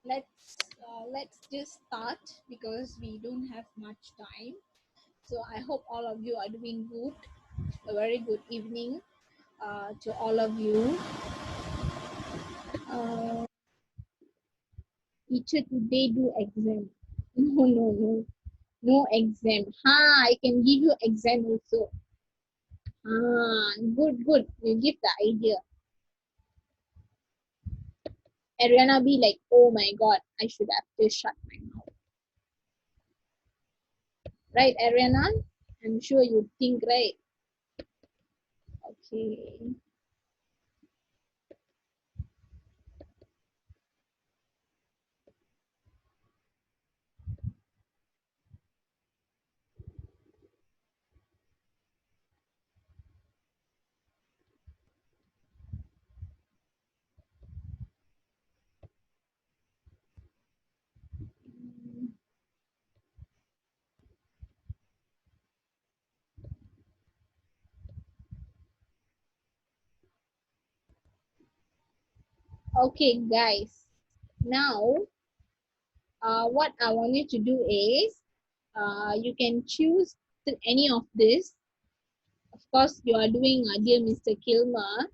let's just start because we don't have much time. So I hope all of you are doing good. A very good evening to all of you. Uh, Teacher today do exam. No exam. I can give you exam also. Good. You give the idea. Ariana be like, oh my god, I should have just shut my mouth. Right, Ariana? I'm sure you think right. Okay. Okay, guys. Now, what I want you to do is, you can choose any of this. Of course, you are doing Dear Mr. Kilmer.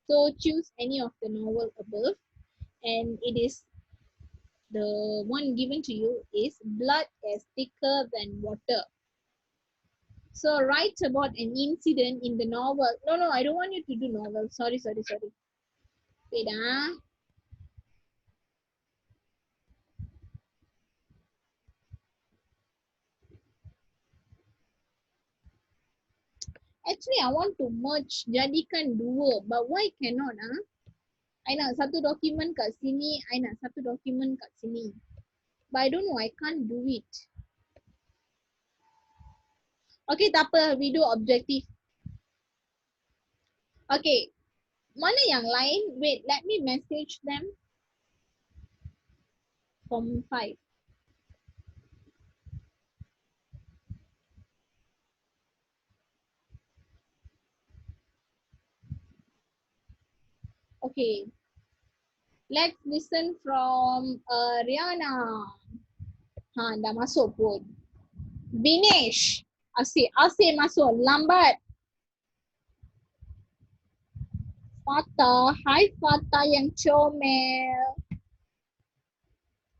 So choose any of the novel above, and it is the one given to you is Blood is Thicker Than Water. So write about an incident in the novel. No, I don't want you to do novel. Sorry. Wait, Actually, I want to merge, jadikan dua. But why cannot? I nak satu dokumen kat sini, I nak satu dokumen kat sini. But I don't know, I can't do it. Okay, tak apa, we do objective. Okay, mana yang lain? Wait, let me message them. Form 5. Okay, let's listen from Rihanna. Dah masuk pun. Vinesh, asyik masuk, lambat. Fata, hi Fata yang comel.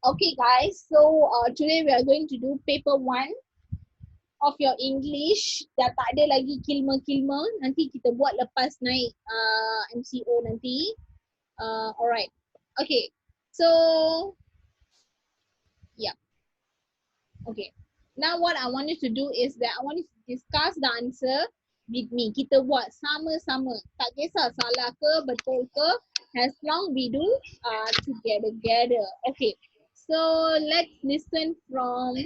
Okay guys, so today we are going to do paper 1 of your English. Dah tak ada lagi kilma-kilma. Nanti kita buat lepas naik MCO nanti. Alright. Okay. So, yeah. Okay. Now what I want you to do is that I want you to discuss the answer with me. Kita buat sama-sama. Tak kisah salah ke, betul ke. As long we do together. Okay. So, let's listen from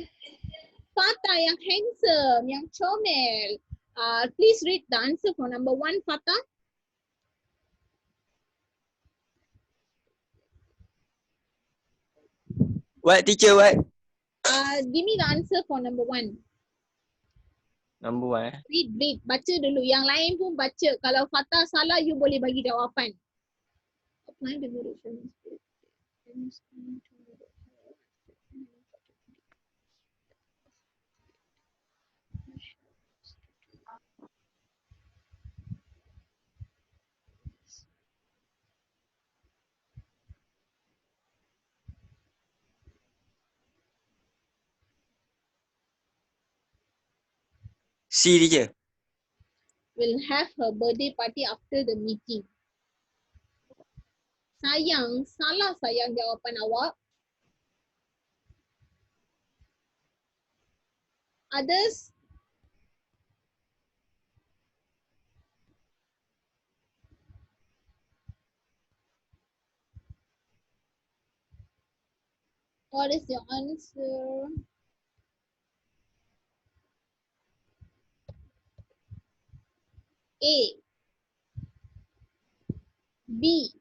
Fata yang handsome, yang comel. Please read the answer for number 1, Fata. What, teacher, what? Give me the answer for number 1. Number 1. Read. Baca dulu. Yang lain pun baca. Kalau Fata salah, you boleh bagi jawapan. Apply the duration. C, teacher. Will have her birthday party after the meeting. Sayang, salah sayang jawapan awak. Others? What is your answer? A. B.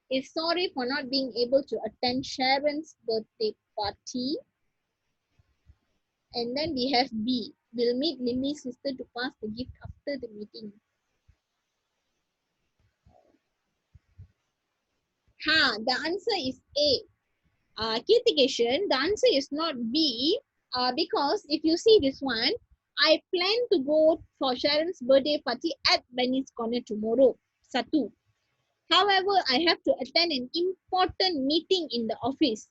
Is sorry for not being able to attend Sharon's birthday party. And then we have B. Will meet Lily's sister to pass the gift after the meeting. The answer is A. Kirtikation, the answer is not B, because if you see this one, I plan to go for Sharon's birthday party at Benny's Corner tomorrow. Satu. However, I have to attend an important meeting in the office.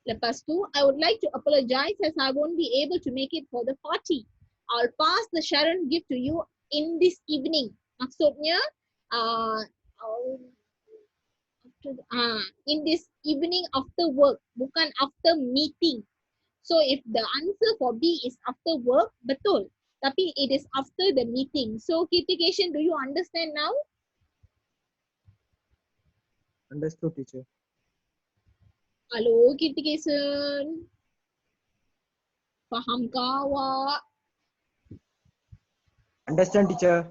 Lepas tu, I would like to apologize as I won't be able to make it for the party. I'll pass the Sharon gift to you in this evening. Maksudnya, uh, in this evening after work, bukan after meeting. So if the answer for B is after work, betul. Tapi it is after the meeting. So Kirtikation, do you understand now? Understood, teacher. Hello Kirtikation. Faham ke awak? Understand, teacher.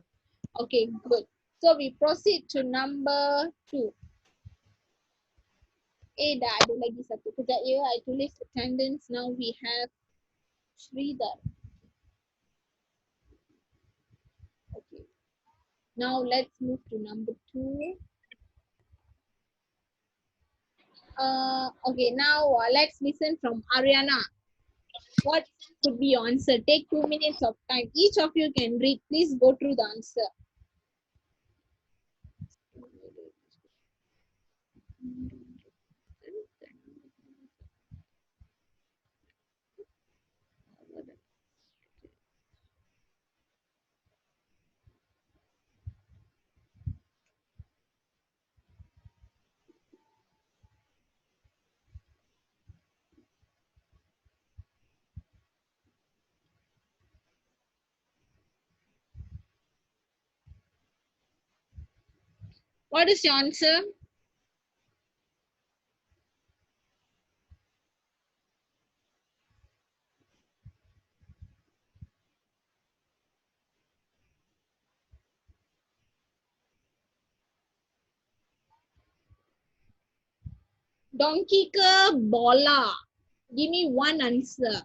Okay, good. So we proceed to number 2. Dah ada lagi satu. Kejap ya, I tulis attendance. Now we have Sridhar. Okay. Now let's move to number 2. Okay, now let's listen from Ariana. What could be your answer? Take 2 minutes of time. Each of you can read. Please go through the answer. What is your answer? Donkey ke bola? Give me one answer.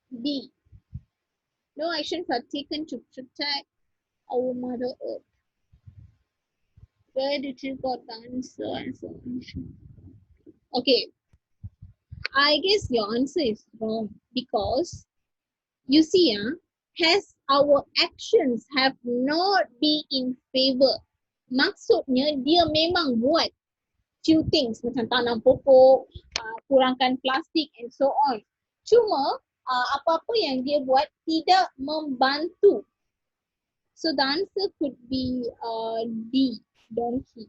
B. No actions are taken to protect our Mother Earth. Where did you got the answer? Okay, I guess your answer is wrong because you see, has our actions have not been in favor. Maksudnya dia memang buat few things macam tanam pokok, kurangkan plastik and so on. Cuma apa-apa yang dia buat tidak membantu. So the answer could be D, donkey.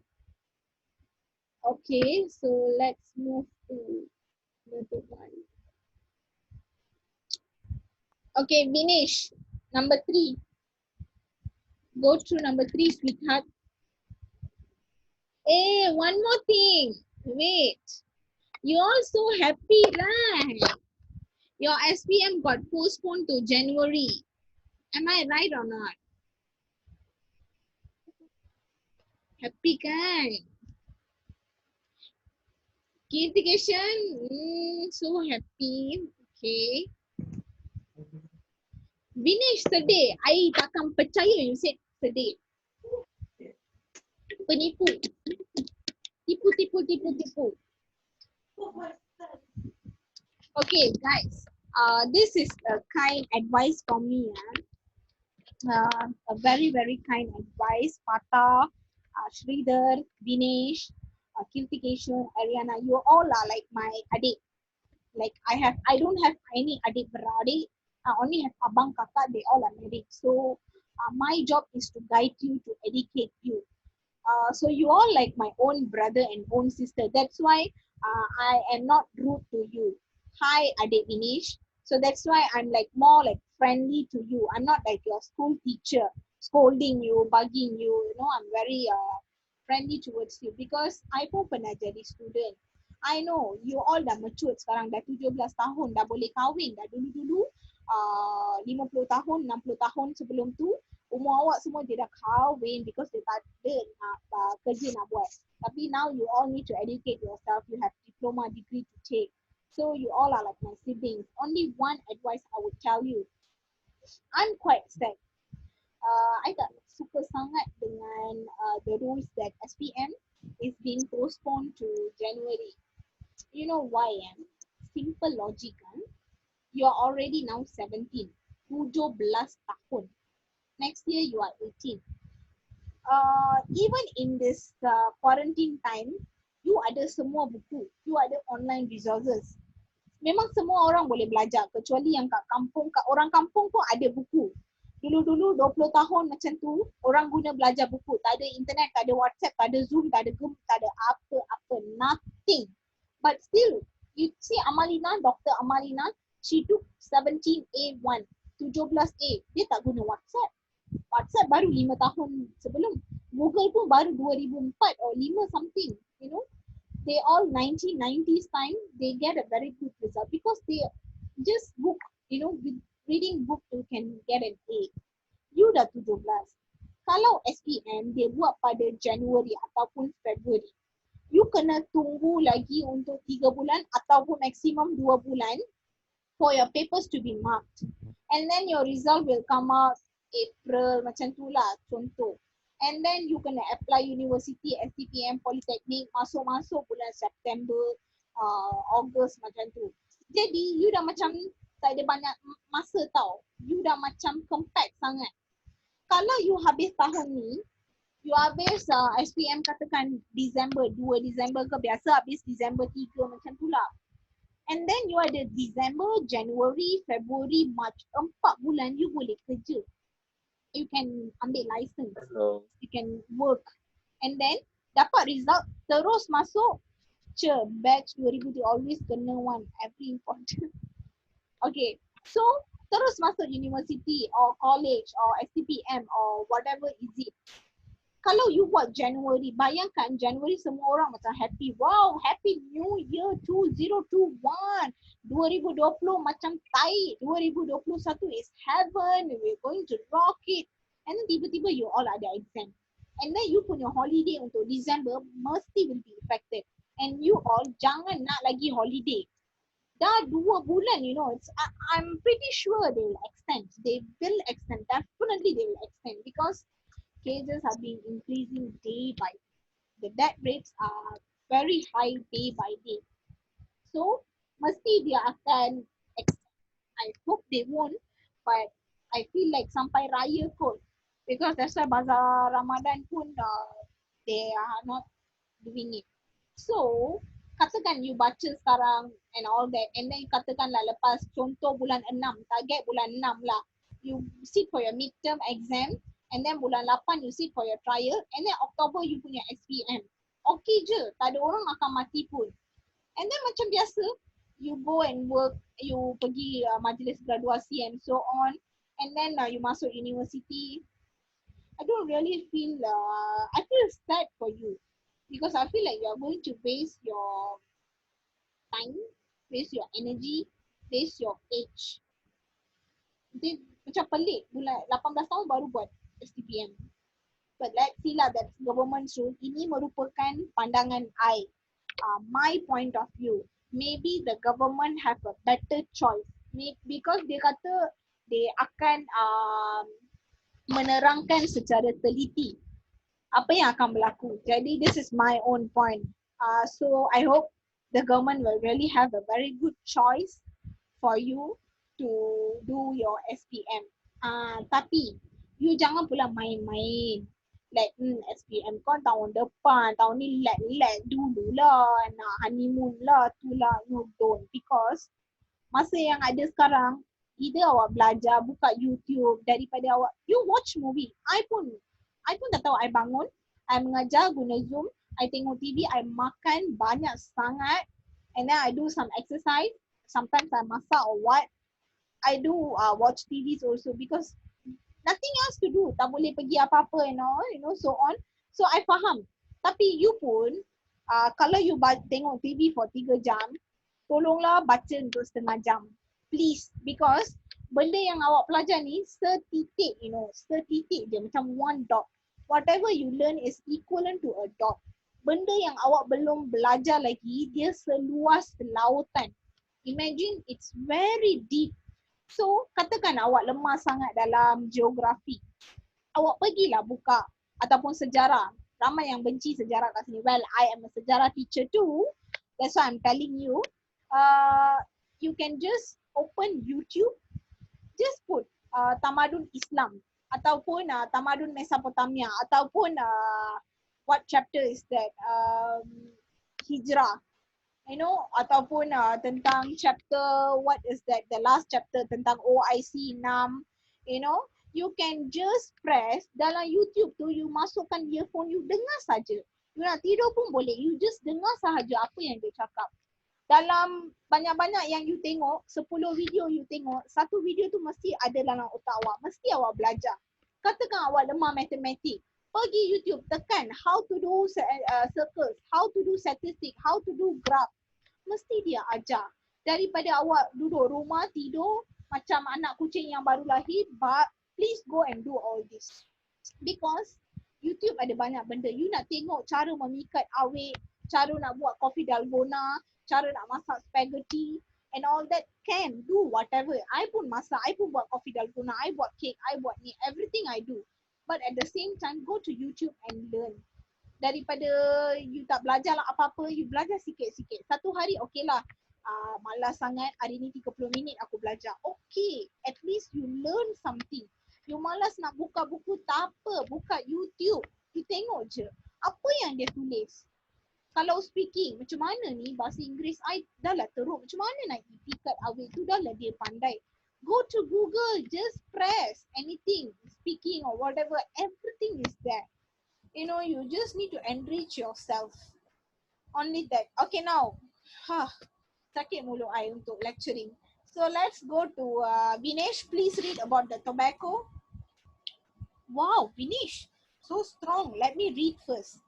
Okay, so let's move to another one. Okay, Vinesh, number 3. Go through number 3, sweetheart. Hey, one more thing. Wait. You all so happy, right? Your SPM got postponed to January. Am I right or not? Happy kan? Kirtikation, so happy. Okay. Vinesh sedih. I takkan percaya you said sedih. Penipu. Tipu. Okay, guys. This is a kind advice from me. A very, very kind advice. Pata, Sridhar, Dinesh, Kirtikation, Ariana, you all are like my adik. Like I don't have any adik beradik. I only have abang kakak. They all are married. So my job is to guide you, to educate you. So you all like my own brother and own sister. That's why I am not rude to you. Hi, Adik Inish. So that's why I'm like more like friendly to you. I'm not like your school teacher scolding you, bugging you. You know, I'm very friendly towards you because I pun pernah jadi student. I know you all dah mature sekarang, dah 17 tahun, dah boleh kahwin, dah dulu-dulu 50 tahun, 60 tahun sebelum tu umur awak semua dia dah kahwin because dia tak ada nak kerja nak buat. Tapi now you all need to educate yourself. You have diploma degree to take. So you all are like my siblings. Only one advice I would tell you. I'm quite sad. I tak suka sangat dengan the rules that SPM is being postponed to January. You know why? Simple logic. You are already now 17. 17 tahun. Next year you are 18. Even in this quarantine time, you ada semua buku. You ada online resources. Memang semua orang boleh belajar kecuali yang kat kampung, kat orang kampung pun ada buku. Dulu-dulu 20 tahun macam tu, orang guna belajar buku. Tak ada internet, tak ada WhatsApp, tak ada Zoom, tak ada Zoom, tak ada apa-apa. Nothing. But still, you see Amalina, Dr. Amalina, she took 17A1, 17A. Dia tak guna WhatsApp. WhatsApp baru 5 tahun sebelum. Google pun baru 2004 or 5 something, you know. They all 1990s time, they get a very good result because they just book, you know, with reading book you can get an A. You dah 17. Kalau SPM dia buat pada January ataupun February, you kena tunggu lagi untuk 3 bulan ataupun maksimum 2 bulan for your papers to be marked. And then your result will come out April macam tu lah contoh. And then you kena apply university, STPM, Polytechnic, masuk-masuk bulan September, August macam tu. Jadi you dah macam tak ada banyak masa tau. You dah macam compact sangat. Kalau you habis tahun ni, you habis SPM katakan Disember, 2 Disember ke, biasa habis Disember 3 macam tu lah. And then you ada December, January, February, March, 4 bulan you boleh kerja. You can ambil license, you can work, and then dapat result terus masuk batch 2000 you always kena one every important. Okay, so terus masuk university or college or STPM or whatever is it. Kalau you buat January, bayangkan January semua orang macam happy. Wow, happy new year 2021. 2020 macam tai. 2021 is heaven. We're going to rock it. And then tiba-tiba you all ada exam. And then you punya holiday untuk December mesti will be affected. And you all jangan nak lagi holiday. Dah 2 bulan, you know, I'm pretty sure they will extend. They will extend. Definitely they will extend because cases have been increasing day by day. The death rates are very high day by day. So, mesti dia akan extend. I hope they won't, but I feel like sampai raya kot. Because that's why Bazar Ramadan pun they are not doing it. So, katakan you baca sekarang and all that, and then katakanlah lepas contoh bulan 6, target bulan 6 lah. You sit for your midterm exam, and then bulan 8 you sit for your trial, and then October you punya SPM. Okay je, tak ada orang akan mati pun. And then macam biasa, you go and work, you pergi majlis graduasi and so on, and then you masuk university. I don't really feel, I feel sad for you. Because I feel like you are going to waste your time, waste your energy, waste your age. Dia macam pelik, bulan 18 tahun baru buat STPM. But let's see lah, that government rule. Ini merupakan pandangan I, my point of view. Maybe the government have a better choice. Because dia kata they akan menerangkan secara teliti apa yang akan berlaku. Jadi this is my own point. So I hope the government will really have a very good choice for you to do your SPM. Tapi you jangan pula main-main. Like SPM kau tahun depan, tahun ni let dululah, nak honeymoon lah, tu lah. No, don't. Because masa yang ada sekarang, either awak belajar, buka YouTube, daripada awak, you watch movie. I pun tak tahu, I bangun, I mengajar guna Zoom, I tengok TV, I makan banyak sangat, and then I do some exercise, sometimes I masak or what. I do watch TVs also because nothing else to do, tak boleh pergi apa-apa and all, you know, so on. So I faham. Tapi you pun, kalau you tengok TV for 3 jam, tolonglah baca untuk setengah jam. Please, because benda yang awak pelajar ni setitik, you know, setitik je, macam one dot. Whatever you learn is equivalent to a dot. Benda yang awak belum belajar lagi, dia seluas lautan. Imagine it's very deep. So, katakan awak lemah sangat dalam geografi. Awak pergilah buka ataupun sejarah. Ramai yang benci sejarah kat sini. Well, I am a sejarah teacher too. That's why I'm telling you. You can just open YouTube, just put tamadun Islam ataupun tamadun Mesopotamia ataupun what chapter is that? Hijrah. You know, ataupun tentang chapter, what is that, the last chapter tentang OIC 6, you know, you can just press dalam YouTube tu, you masukkan earphone, you dengar saja. You nak tidur pun boleh, you just dengar sahaja apa yang dia cakap. Dalam banyak-banyak yang you tengok, 10 video you tengok, satu video tu mesti ada dalam otak awak, mesti awak belajar. Katakan awak lemah matematik, pergi YouTube, tekan how to do circles, how to do statistic, how to do graph. Mesti dia ajar. Daripada awak duduk rumah, tidur macam anak kucing yang baru lahir, but please go and do all this. Because YouTube ada banyak benda. You nak tengok cara memikat awet, cara nak buat kopi dalgona, cara nak masak spaghetti and all that, can do whatever. I pun masak, I pun buat kopi dalgona, I buat cake, I buat ni, everything I do. But at the same time, go to YouTube and learn. Daripada you tak belajar lah apa-apa, you belajar sikit-sikit. Satu hari okey lah. Malas sangat, hari ni 30 minit aku belajar. Okay, at least you learn something. You malas nak buka buku, tak apa. Buka YouTube. You tengok je. Apa yang dia tulis. Kalau speaking, macam mana ni bahasa Inggeris I dah lah teruk. Macam mana nak ikat awet tu, dah lah dia pandai. Go to Google, just press anything, speaking or whatever, everything is there. You know, you just need to enrich yourself. Only that. Okay, now, sakit mulut I untuk lecturing. So let's go to Vinesh. Please read about the tobacco. Wow, Vinesh, so strong. Let me read first.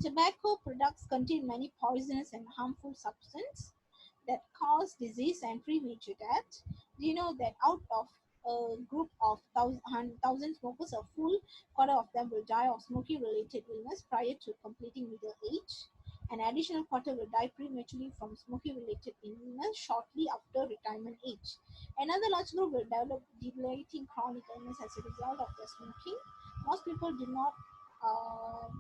Tobacco products contain many poisonous and harmful substances that cause disease and premature death. Do you know that out of a group of 1,000 smokers, a full quarter of them will die of smoking-related illness prior to completing middle age? An additional quarter will die prematurely from smoking-related illness shortly after retirement age. Another large group will develop debilitating chronic illness as a result of their smoking. Most people do not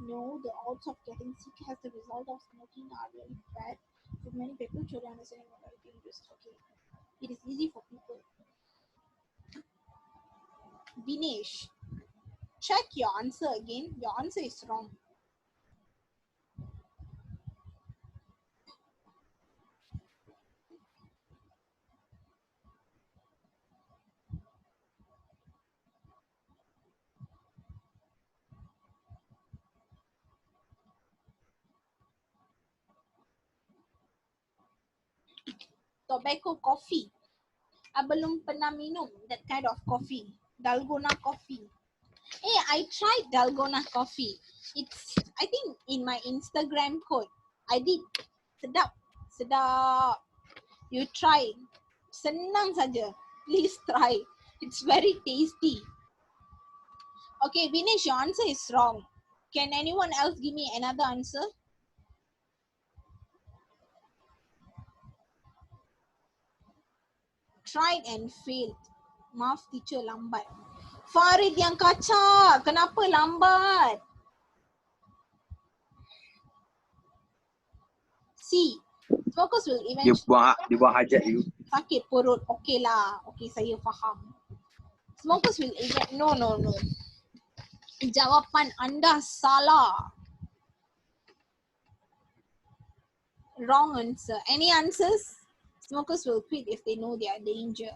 know the odds of getting sick as a result of smoking are really bad. For many people, truly understanding what are dangerous. Okay, it is easy for people. Vinesh, check your answer again. Your answer is wrong. Tobacco coffee. I belum pernah minum that kind of coffee. Dalgona coffee. Hey, I tried Dalgona coffee. It's, I think, in my Instagram code. I did. Sedap. Sedap. You try. Senang saja. Please try. It's very tasty. Okay, Vinesh, your answer is wrong. Can anyone else give me another answer? Tried and failed. Maaf teacher, lambat. Farid yang kacak. Kenapa lambat? C. Smokers will Dia eventually... buat hajat you. Sakit perut. Okay lah. Okay, saya faham. Smokers will no. Jawapan anda salah. Wrong answer. Any answers? Smokers will quit if they know they are danger.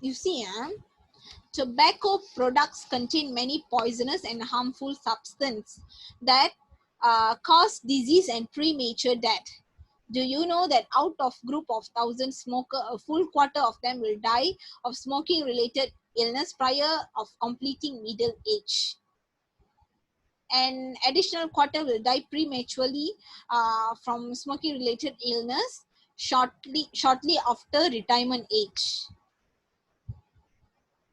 You see, tobacco products contain many poisonous and harmful substances that cause disease and premature death. Do you know that out of group of 1,000 smokers, a full quarter of them will die of smoking-related illness prior of completing middle age? An additional quarter will die prematurely from smoking-related illness shortly after retirement age.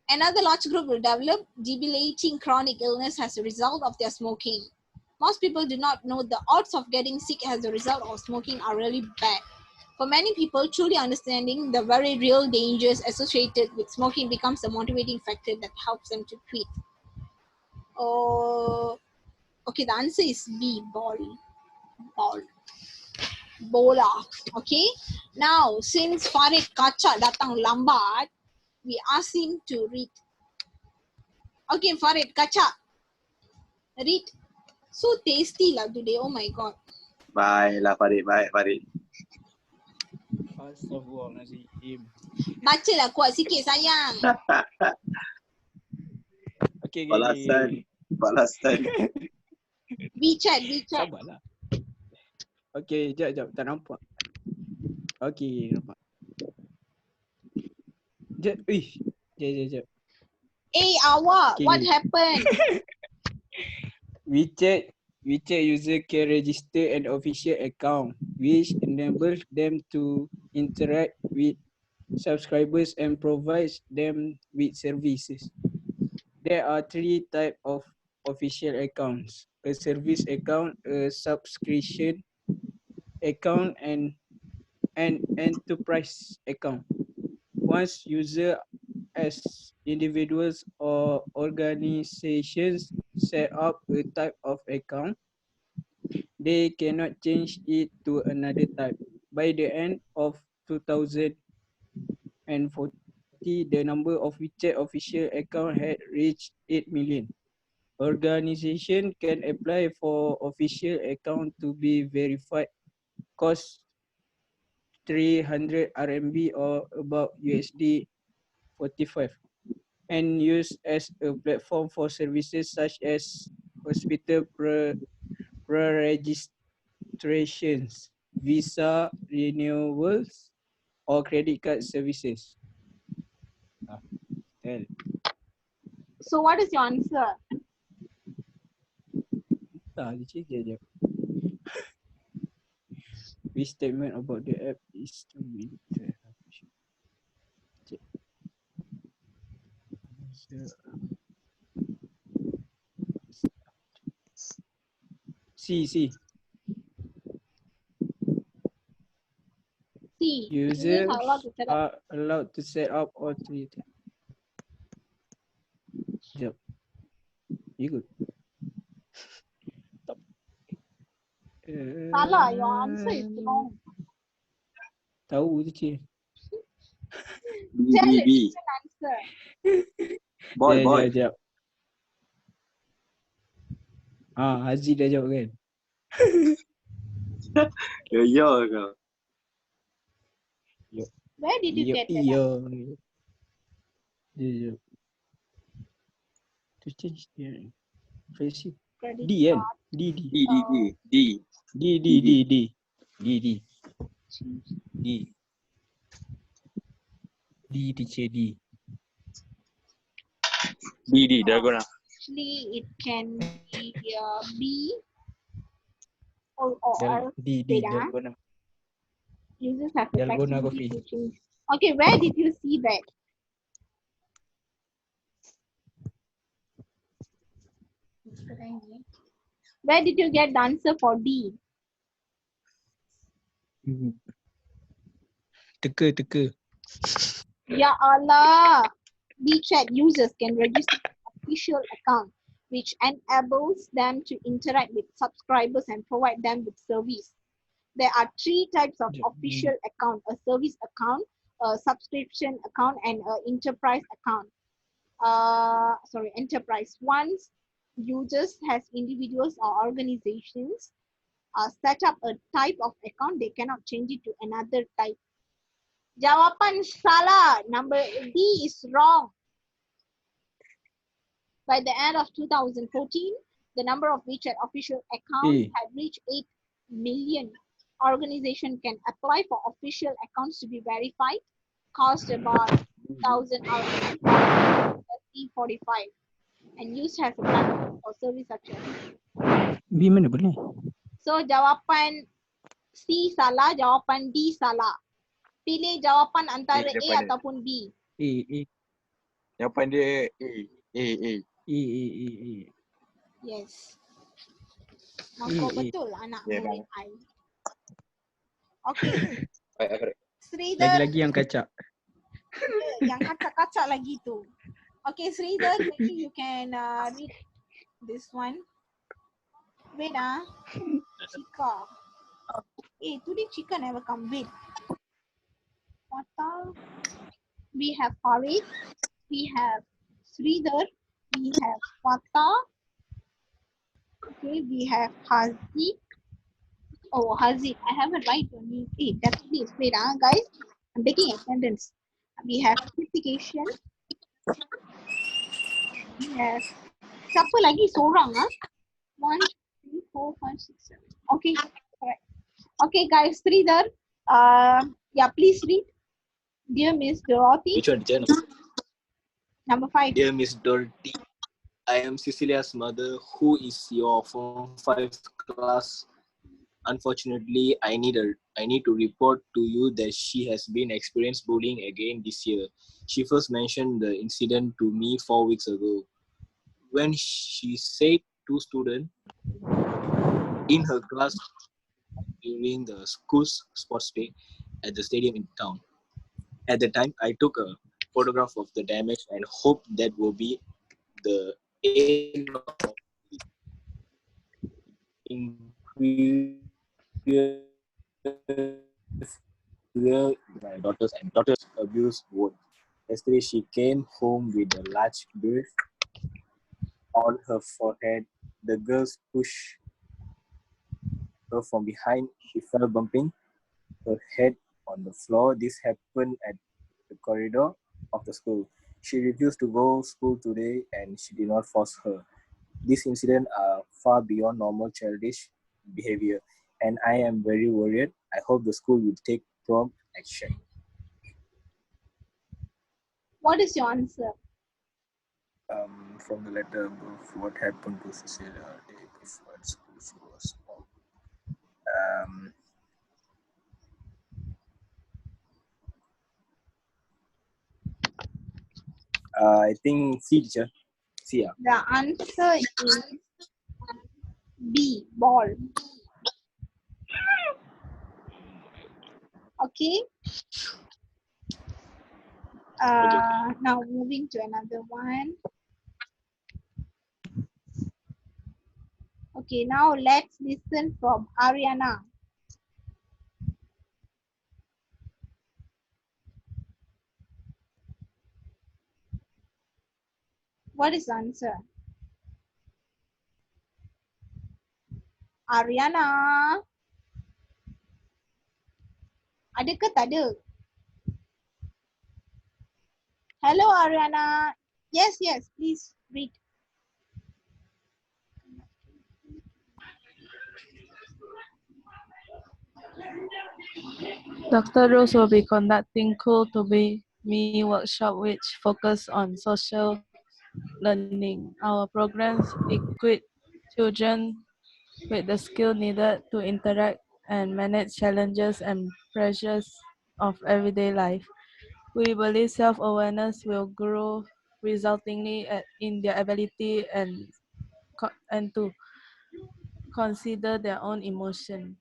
Another large group will develop debilitating chronic illness as a result of their smoking. Most people do not know the odds of getting sick as a result of smoking are really bad. For many people, truly understanding the very real dangers associated with smoking becomes a motivating factor that helps them to quit. Oh, okay, the answer is B, ball. Bola. Okay. Now, since Farid Kacha datang lambat, we ask him to read. Okay, Farid Kacha, read. So tasty lah today. Oh my god. Baiklah Farid, baik Farid. Astaghfirullahaladzim. Baca lah kuat sikit sayang. Okay, Balasan. WeChat. Sabarlah. Okay, jap. Tak nampak. Okay, nampak. Jap. Jap. Awak, Okay. what happened? WeChat user can register an official account which enables them to interact with subscribers and provides them with services. There are 3 types of official accounts: a service account, a subscription account, and an enterprise account. Once users as individuals or organizations set up a type of account, they cannot change it to another type. By the end of 2040, the number of WeChat official accounts had reached 8 million. Organization can apply for official account to be verified. Cost 300 RMB or about USD 45, and used as a platform for services such as hospital pre-registrations, visa renewals, or credit card services. So what is your answer? Sekejap. Which statement about the app is to be C. C. Users are allowed to set up. are allowed to set up or treat. Sekejap. You good? Salah, your answer is wrong. Tahu je cik. Tell the B. different answer. Boy. Sekejap. Haziq dah jawab kan? Yo kau. Where did you get that? Sekejap. To change the face. Credit D kan? card. D. D teacher D. Dalgona. Actually, it can be B or D data. Dalgona. Users have the Dalgona flexibility coffee. to choose. Okay, where did you see that? Where did you get the answer for D? Teka. Ya Allah. WeChat users can register an official account which enables them to interact with subscribers and provide them with service. There are 3 types of official account: a service account, a subscription account, and an enterprise account. Enterprise. Once users has individuals or organizations set up a type of account, they cannot change it to another type. Jawapan salah. Number D is wrong. By the end of 2014, the number of WeChat official accounts had reached 8 million. Organization can apply for official accounts to be verified. Cost about 1,000 RMB, 45, and used as a platform for service such as. B mana boleh? So jawapan C salah, jawapan D salah. Pilih jawapan antara A ataupun B. A. Jawapan dia A. Yes. Nampak betul anak murid I. Okay. Sridhar. Lagi-lagi yang kacak. Yang kacak-kacak lagi tu. Okay, Sridhar, maybe you can read This one. Wait, Chika. Hey, today Chika never come. Wait. Pata. We have Farid. We have Sridhar. We have Pata. Okay, we have Haziq. Oh, Haziq. I have a right on you. Hey, that's please. Wait, guys. I'm taking attendance. We have Kritication. We have siapa lagi seorang 1, 2, 3, 4, 5, 6, 7. Okay, correct. Okay, guys, Sridhar. Yeah, please read. Dear Miss Dorothy. Which one, teacher? Number 5. Dear Miss Dorothy, I am Cecilia's mother, who is your Form 5 class. Unfortunately, I need to report to you that she has been experienced bullying again this year. She first mentioned the incident to me 4 weeks ago, when she said two students in her class during the school's sports day at the stadium in town. At the time, I took a photograph of the damage and hoped that will be the end of it. In previous year, my daughter's abuse would. Yesterday, she came home with a large bruise on her forehead. The girls pushed her from behind. She fell, bumping her head on the floor. This happened at the corridor of the school. She refused to go to school today and she did not force her. These incidents are far beyond normal childish behavior and I am very worried. I hope the school will take prompt action. What is your answer? From the letter above, what happened to Cecilia the day before at school she was small. I think C, teacher. C, yeah. The answer is B, ball. Okay. Now moving to another one. Okay, now let's listen from Ariana. What is the answer? Ariana. Ada ke tak ada? Hello Ariana. Yes, please read. Dr. Rose will be conducting Cool to Be Me workshop which focus on social learning. Our programs equip children with the skill needed to interact and manage challenges and pressures of everyday life. We believe self-awareness will grow resultingly in their ability and to consider their own emotion.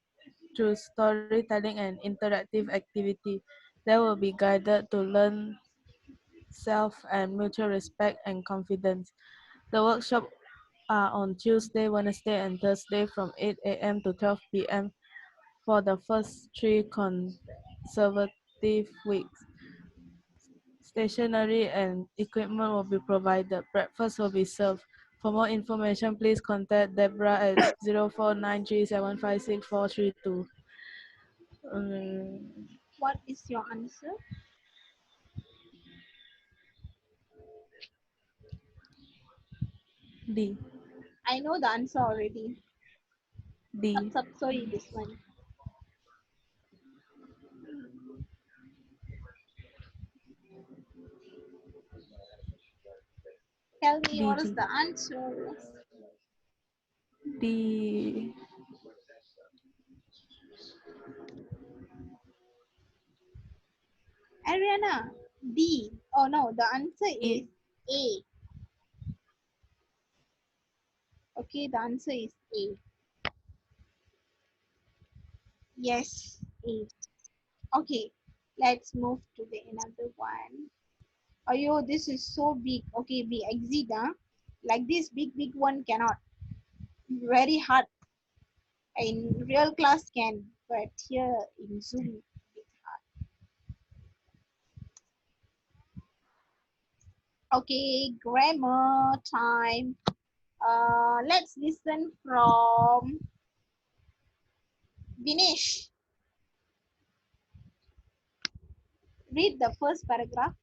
Through storytelling and interactive activity, they will be guided to learn self and mutual respect and confidence. The workshop are on Tuesday, Wednesday, and Thursday from 8 a.m. to 12 p.m. for the first 3 consecutive weeks. Stationery and equipment will be provided. Breakfast will be served. For more information, please contact Deborah at 0493756432. What is your answer? D. I know the answer already. D. Sorry, this one. Tell me what is the answer? D. Ariana, D. Oh no, the answer is A. Okay, the answer is A. Yes, A. Okay, let's move to the another one. Oh, this is so big. Okay, be exit. Like this big one cannot. Very hard. In real class can, but here in Zoom. Okay, grammar time. Let's listen from Vinesh. Read the first paragraph.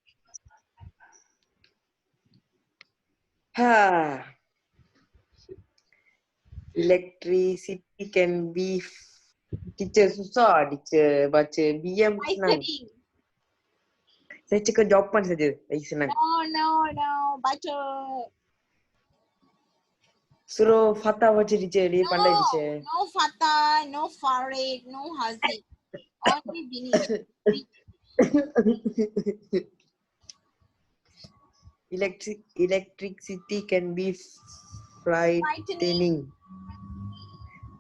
Electricity can be teacher susah teacher baca BM By senang. studying. Saya cakap jawapan saja lagi senang. No. Baca. Suruh Fatah baca teacher, dia pandai teacher. No Fatah, no Farid, no Haziq. Only Vinesh. Electricity can be frightening.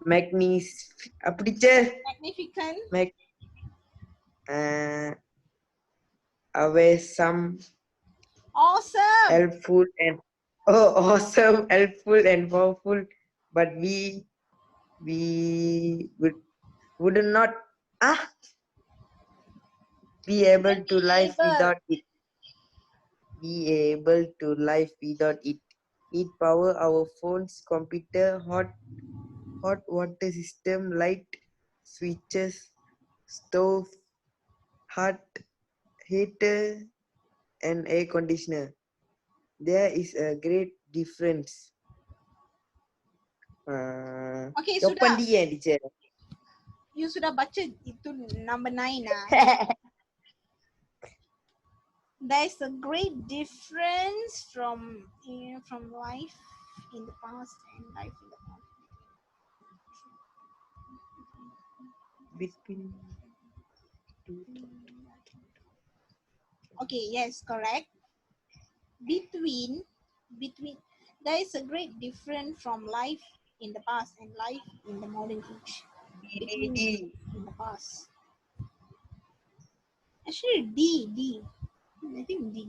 Apa teacher? Magnificent. Always some Awesome. helpful and awesome, helpful and powerful, but we would not be able to live without it. Be able to live without it. It power our phones, computer, hot water system, light switches, stove, hot heater, and air conditioner. There is a great difference. Okay, Jawapan sudah. dia teacher. You sudah baca itu number 9 lah. There's a great difference from life in the past and life in the past. Between Okay, yes, correct. Between there is a great difference from life in the past and life in the modern age. Between in the past. Actually, D. I think D.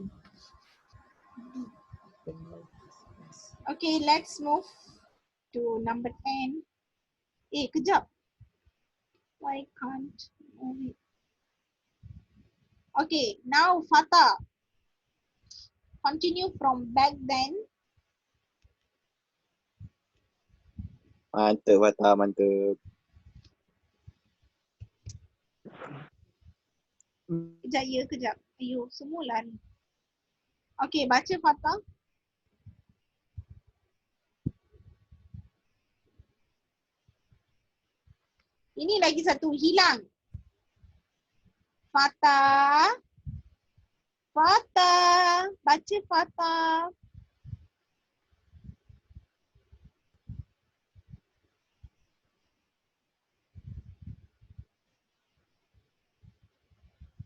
Okay, let's move to number 10. Kejap. Why can't move it? Okay, now Fatah. Continue from back then. Mantap, Fatah, mantap. Kejap. Ayuh, semua lari. Okay, baca Fatah. Ini lagi satu, hilang. Fatah. Baca Fatah.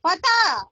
Fatah.